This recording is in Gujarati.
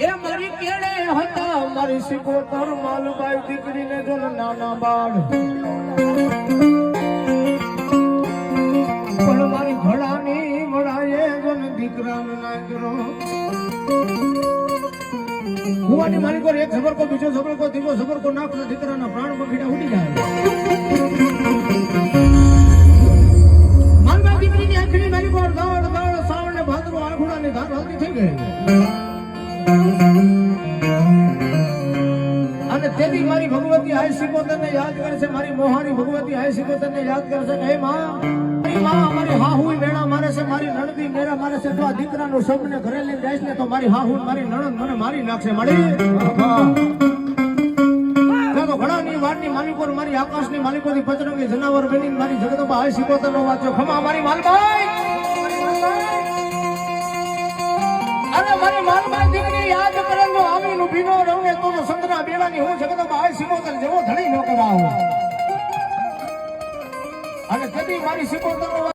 એ મારી કેળે હતા મારી સિકોતર માલબાઈ દીકરીને જો નાના બાળ પણ મારી ભળાની વળાએ જો દીકરાનો નાગરો હુવાની માલિકો એક સબર કો બીજો સબર કો ત્રીજો સબર કો નાખતો દીકરાના પ્રાણ બગીડા ઉડી જાય માલબાઈ દીકરીની આંખની માલિકો દાળ દાળ સાવણ ને ભાદરો આંખોડાની ધાર હલતી થઈ ગઈ અને તેની મારી ભગવતી હાય સિકોતરને યાદ કરે છે મારી મોહાની ભગવતી હાય સિકોતરને યાદ કરે છે હે માં મારી હાહુઈ વેણા મારે છે મારી નણદી મેરા મારે છે તો આ દીકરાનો શબ્દને ઘરે લઈને જાય ને તો મારી હાહુ મારી નણંદ મને મારી નાખશે મળી તો ઘણાની વાડની માલિકો મારી આકાશની માલિકોની પચરંગી જનાવર બની મારી જગદંબા હાય સિકોતરનો વાંચ્યો ખમા મારી માલબાઈ અરે મારી માલબાઈ દીકરી યાદ કરે જો આવીનું ભીનો રંગે તો સંતરા બેડાની હું જગદંબા હાય સિકોતર જેવો ધણી નો કરાવો અને કદી મારી સિકોતરનો